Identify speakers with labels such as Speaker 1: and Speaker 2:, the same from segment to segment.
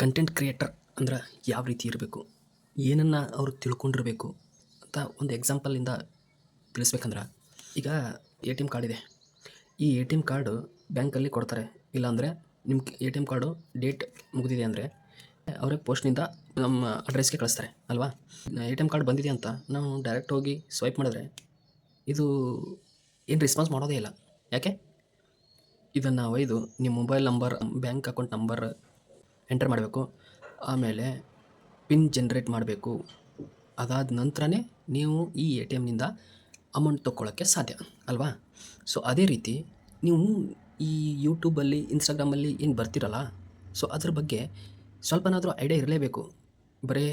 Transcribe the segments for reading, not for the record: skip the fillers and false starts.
Speaker 1: Content creator ಅಂದ್ರೆ ಯಾವ ರೀತಿ ಇರಬೇಕು, ಏನನ್ನು ಅವರು ತಿಳ್ಕೊಂಡಿರಬೇಕು ಅಂತ ಒಂದು ಎಕ್ಸಾಂಪಲಿಂದ ತಿಳಿಸ್ಬೇಕಂದ್ರೆ, ಈಗ ATM ಕಾರ್ಡ್ ಇದೆ. ಈ ATM ಕಾರ್ಡು ಬ್ಯಾಂಕಲ್ಲಿ ಕೊಡ್ತಾರೆ. ಇಲ್ಲಾಂದರೆ ನಿಮ್ಮ ATM ಕಾರ್ಡು ಡೇಟ್ ಮುಗಿದಿದೆ ಅಂದರೆ ಅವರೇ ಪೋಸ್ಟ್ನಿಂದ ನಮ್ಮ ಅಡ್ರೆಸ್ಗೆ ಕಳಿಸ್ತಾರೆ ಅಲ್ವಾ. ATM ಕಾರ್ಡ್ ಬಂದಿದೆ ಅಂತ ನಾವು ಡೈರೆಕ್ಟ್ ಹೋಗಿ ಸ್ವೈಪ್ ಮಾಡಿದ್ರೆ ಇದು ಏನು ರೆಸ್ಪಾನ್ಸ್ ಮಾಡೋದೇ ಇಲ್ಲ. ಯಾಕೆ? ಇದನ್ನು ಒಯ್ದು ನಿಮ್ಮ mobile number, bank account number enter ಮಾಡಬೇಕು. ಆಮೇಲೆ ಪಿನ್ ಜನ್ರೇಟ್ ಮಾಡಬೇಕು. ಅದಾದ ನಂತರನೇ ನೀವು ಈ ATMನಿಂದ ಅಮೌಂಟ್ ತೊಗೊಳ್ಳೋಕ್ಕೆ ಸಾಧ್ಯ ಅಲ್ವಾ. ಸೊ ಅದೇ ರೀತಿ ನೀವು ಈ ಯೂಟ್ಯೂಬಲ್ಲಿ, ಇನ್ಸ್ಟಾಗ್ರಾಮಲ್ಲಿ ಏನು ಬರ್ತಿರಲ್ಲ, ಸೊ ಅದ್ರ ಬಗ್ಗೆ ಸ್ವಲ್ಪನಾದರೂ ಐಡಿಯಾ ಇರಲೇಬೇಕು. ಬರೀ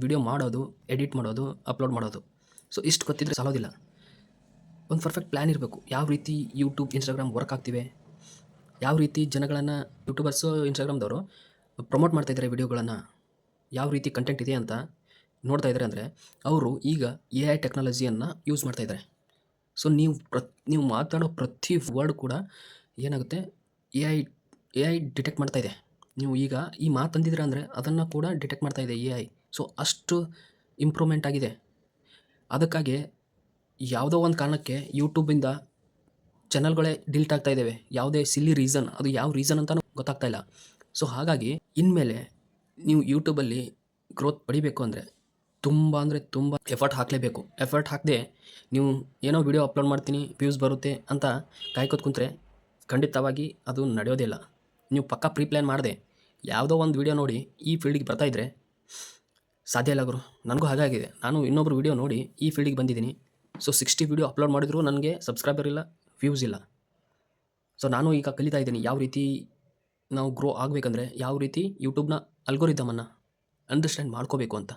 Speaker 1: ವಿಡಿಯೋ ಮಾಡೋದು, ಎಡಿಟ್ ಮಾಡೋದು, ಅಪ್ಲೋಡ್ ಮಾಡೋದು, ಸೊ ಇಷ್ಟು ಗೊತ್ತಿದ್ರೆ ಸಾಲೋದಿಲ್ಲ. ಒಂದು ಪರ್ಫೆಕ್ಟ್ ಪ್ಲ್ಯಾನ್ ಇರಬೇಕು. ಯಾವ ರೀತಿ ಯೂಟ್ಯೂಬ್, ಇನ್ಸ್ಟಾಗ್ರಾಮ್ ವರ್ಕ್ ಆಗ್ತಿವೆ, ಯಾವ ರೀತಿ ಜನಗಳನ್ನು ಯೂಟ್ಯೂಬರ್ಸು, ಇನ್ಸ್ಟಾಗ್ರಾಮ್ದವರು ಪ್ರಮೋಟ್ ಮಾಡ್ತಾಯಿದ್ದಾರೆ ವಿಡಿಯೋಗಳನ್ನು, ಯಾವ ರೀತಿ ಕಂಟೆಂಟ್ ಇದೆ ಅಂತ ನೋಡ್ತಾ ಇದ್ದಾರೆ ಅಂದರೆ ಅವರು ಈಗ AI ಟೆಕ್ನಾಲಜಿಯನ್ನು ಯೂಸ್ ಮಾಡ್ತಾಯಿದ್ದಾರೆ. ಸೊ ನೀವು ಮಾತಾಡೋ ಪ್ರತಿ ವರ್ಡ್ ಕೂಡ ಏನಾಗುತ್ತೆ, AI ಡಿಟೆಕ್ಟ್ ಮಾಡ್ತಾ ಇದೆ. ನೀವು ಈಗ ಈ ಮಾತಂದಿದ್ದೀರ ಅಂದರೆ ಅದನ್ನು ಕೂಡ ಡಿಟೆಕ್ಟ್ ಮಾಡ್ತಾ ಇದೆ AI. ಸೊ ಅಷ್ಟು ಇಂಪ್ರೂವ್ಮೆಂಟ್ ಆಗಿದೆ. ಅದಕ್ಕಾಗಿ ಯಾವುದೋ ಒಂದು ಕಾರಣಕ್ಕೆ ಯೂಟ್ಯೂಬಿಂದ ಚಾನಲ್ಗಳೇ ಡಿಲೀಟ್ ಆಗ್ತಾ ಇದ್ದಾವೆ. ಯಾವುದೇ ಸಿಲ್ಲಿ ರೀಸನ್, ಅದು ಯಾವ ರೀಸನ್ ಅಂತಲೂ ಗೊತ್ತಾಗ್ತಾ ಇಲ್ಲ. ಸೊ ಹಾಗಾಗಿ ಇನ್ಮೇಲೆ ನೀವು ಯೂಟ್ಯೂಬಲ್ಲಿ ಗ್ರೋತ್ ಪಡಿಬೇಕು ಅಂದರೆ ತುಂಬ ಎಫರ್ಟ್ ಹಾಕಲೇಬೇಕು. ಎಫರ್ಟ್ ಹಾಕದೆ ನೀವು ಏನೋ ವಿಡಿಯೋ ಅಪ್ಲೋಡ್ ಮಾಡ್ತೀನಿ, ವ್ಯೂಸ್ ಬರುತ್ತೆ ಅಂತ ಕಾಯ್ಕೋತ ಕುಂತ್ರೆ ಖಂಡಿತವಾಗಿ ಅದು ನಡೆಯೋದಿಲ್ಲ. ನೀವು ಪಕ್ಕಾ ಪ್ರೀ ಪ್ಲ್ಯಾನ್ ಮಾಡದೆ ಯಾವುದೋ ಒಂದು ವಿಡಿಯೋ ನೋಡಿ ಈ ಫೀಲ್ಡಿಗೆ ಬರ್ತಾಯಿದ್ರೆ ಸಾಧ್ಯ ಇಲ್ಲ ಗುರು. ನನಗೂ ಹಾಗಾಗಿದೆ. ನಾನು ಇನ್ನೊಬ್ರು ವಿಡಿಯೋ ನೋಡಿ ಈ ಫೀಲ್ಡಿಗೆ ಬಂದಿದ್ದೀನಿ. ಸೊ 60 ವಿಡಿಯೋ ಅಪ್ಲೋಡ್ ಮಾಡಿದ್ರು ನನಗೆ ಸಬ್ಸ್ಕ್ರೈಬರ್ ಇಲ್ಲ, ವ್ಯೂಸ್ ಇಲ್ಲ. ಸೊ ನಾನು ಈಗ ಕಲಿತಾ ಇದ್ದೀನಿ ಯಾವ ರೀತಿ ನಾವು ಗ್ರೋ ಆಗಬೇಕಂದ್ರೆ ಯಾವ ರೀತಿ ಯೂಟ್ಯೂಬ್ನ ಅಲ್ಗೋರಿದಮನ್ನು ಅಂಡರ್ಸ್ಟ್ಯಾಂಡ್ ಮಾಡ್ಕೋಬೇಕು ಅಂತ.